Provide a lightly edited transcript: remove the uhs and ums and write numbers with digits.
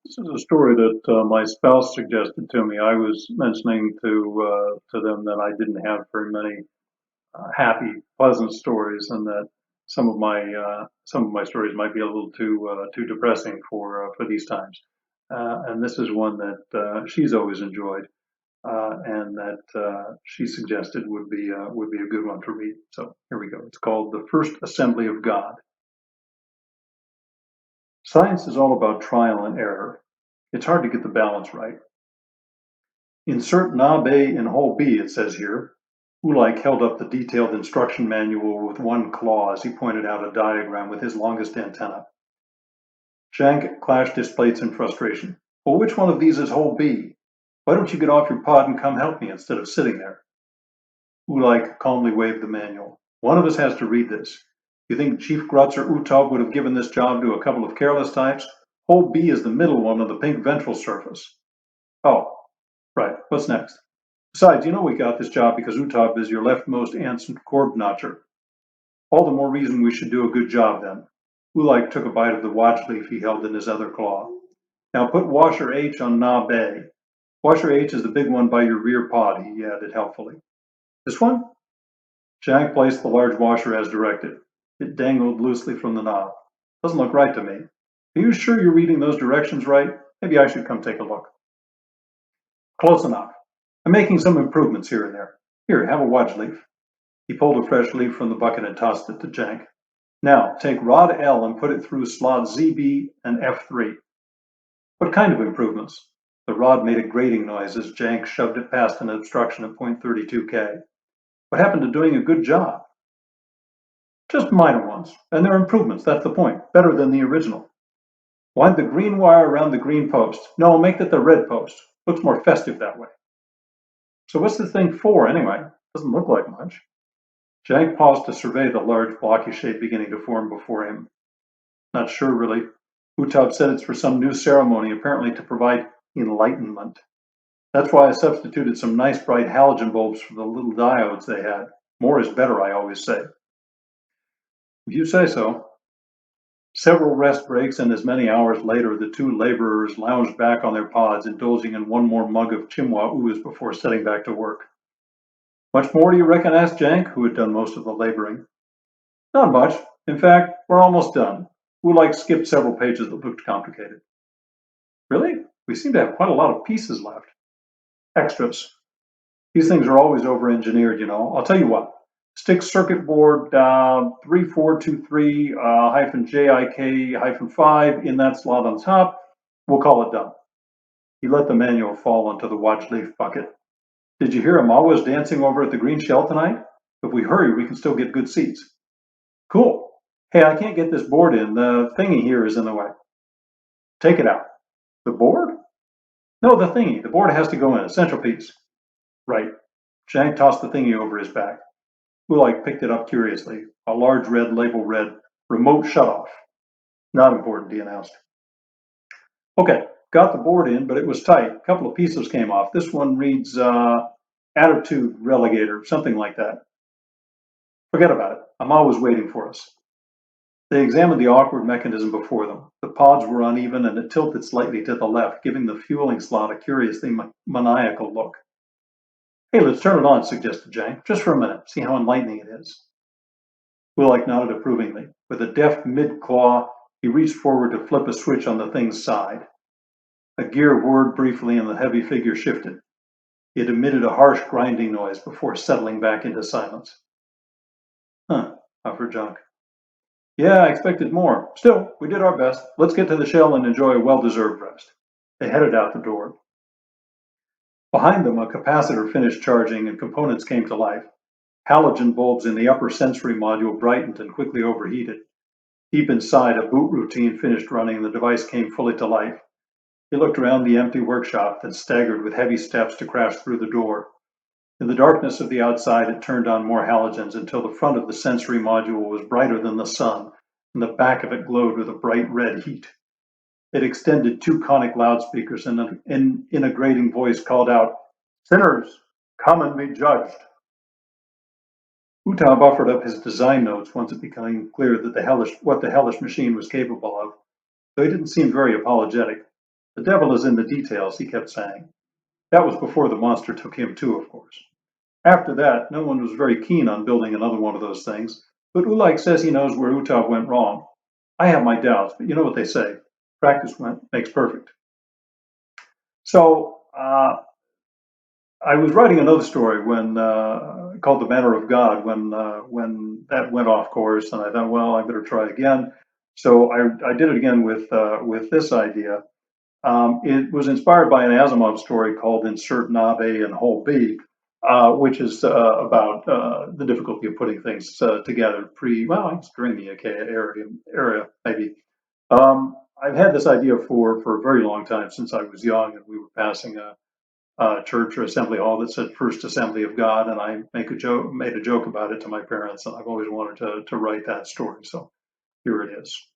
This is a story that my spouse suggested to me. I was mentioning to them that I didn't have very many happy, pleasant stories, and that some of my stories might be a little too depressing for these times. And this is one that she's always enjoyed, and that she suggested would be a good one to read. So here we go. It's called "The First Assembly of God." Science is all about trial and error. It's hard to get the balance right. Insert knob A in hole B, it says here. Ulike held up the detailed instruction manual with one claw as he pointed out a diagram with his longest antenna. Shank clashed his plates in frustration. Well, which one of these is hole B? Why don't you get off your pod and come help me instead of sitting there? Ulike calmly waved the manual. One of us has to read this. You think Chief Grutz or Utah would have given this job to a couple of careless types? Hole B is the middle one on the pink ventral surface. Oh, right. What's next? Besides, you know we got this job because Utah is your leftmost aunt's Korb notcher. All the more reason we should do a good job then. Ulike took a bite of the watch leaf he held in his other claw. Now put washer H on knob A. Washer H is the big one by your rear pod, he added helpfully. This one? Jack placed the large washer as directed. It dangled loosely from the knob. Doesn't look right to me. Are you sure you're reading those directions right? Maybe I should come take a look. Close enough. I'm making some improvements here and there. Here, have a watch leaf. He pulled a fresh leaf from the bucket and tossed it to Jank. Now, take rod L and put it through slot ZB and F3. What kind of improvements? The rod made a grating noise as Jank shoved it past an obstruction at .32K. What happened to doing a good job? Just minor ones, and they're improvements, that's the point. Better than the original. Wind the green wire around the green post. No, make that the red post. Looks more festive that way. So what's the thing for, anyway? Doesn't look like much. Jank paused to survey the large blocky shape beginning to form before him. Not sure, really. Utah said it's for some new ceremony, apparently to provide enlightenment. That's why I substituted some nice bright halogen bulbs for the little diodes they had. More is better, I always say. If you say so. Several rest breaks and as many hours later, the two laborers lounged back on their pods, indulging in one more mug of Chimwa ooze before setting back to work. Much more, do you reckon? Asked Jank, who had done most of the laboring. Not much. In fact, we're almost done. Ulike skipped several pages that looked complicated. Really? We seem to have quite a lot of pieces left. Extras. These things are always over-engineered, you know. I'll tell you what. Stick circuit board 3423-JIK-5 in that slot on top. We'll call it done. He let the manual fall onto the watch leaf bucket. Did you hear Amawa's dancing over at the Green Shell tonight? If we hurry, we can still get good seats. Cool. Hey, I can't get this board in. The thingy here is in the way. Take it out. The board? No, the thingy. The board has to go in. A central piece. Right. Shank tossed the thingy over his back. Ulike picked it up curiously. A large red label read, Remote Shutoff. Not important, he announced. Okay, got the board in, but it was tight. A couple of pieces came off. This one reads Attitude Relegator, something like that. Forget about it. I'm always waiting for us. They examined the awkward mechanism before them. The pods were uneven and it tilted slightly to the left, giving the fueling slot a curiously maniacal look. Hey, let's turn it on, suggested Jank. Just for a minute, see how enlightening it is. Ulike nodded approvingly. With a deft mid-claw, he reached forward to flip a switch on the thing's side. A gear whirred briefly and the heavy figure shifted. It emitted a harsh grinding noise before settling back into silence. Huh, offered Jank. Yeah, I expected more. Still, we did our best. Let's get to the shell and enjoy a well-deserved rest. They headed out the door. Behind them, a capacitor finished charging and components came to life. Halogen bulbs in the upper sensory module brightened and quickly overheated. Deep inside, a boot routine finished running and the device came fully to life. He looked around the empty workshop, then staggered with heavy steps to crash through the door. In the darkness of the outside, it turned on more halogens until the front of the sensory module was brighter than the sun, and the back of it glowed with a bright red heat. It extended two conic loudspeakers and in a grating voice called out, Sinners, come and be judged. Utah offered up his design notes once it became clear that what the hellish machine was capable of, though he didn't seem very apologetic. The devil is in the details, he kept saying. That was before the monster took him too, of course. After that, no one was very keen on building another one of those things, but Ulike says he knows where Utav went wrong. I have my doubts, but you know what they say, practice makes perfect. So I was writing another story when called "The Manner of God" when that went off course, and I thought, well, I better try again. So I did it again with this idea. It was inspired by an Asimov story called "Insert Knob A and Hole B," which is about the difficulty of putting things together well, it's during the Achaia era maybe. I've had this idea for a very long time since I was young, and we were passing a church or assembly hall that said First Assembly of God, and I made a joke about it to my parents, and I've always wanted to write that story. So here it is.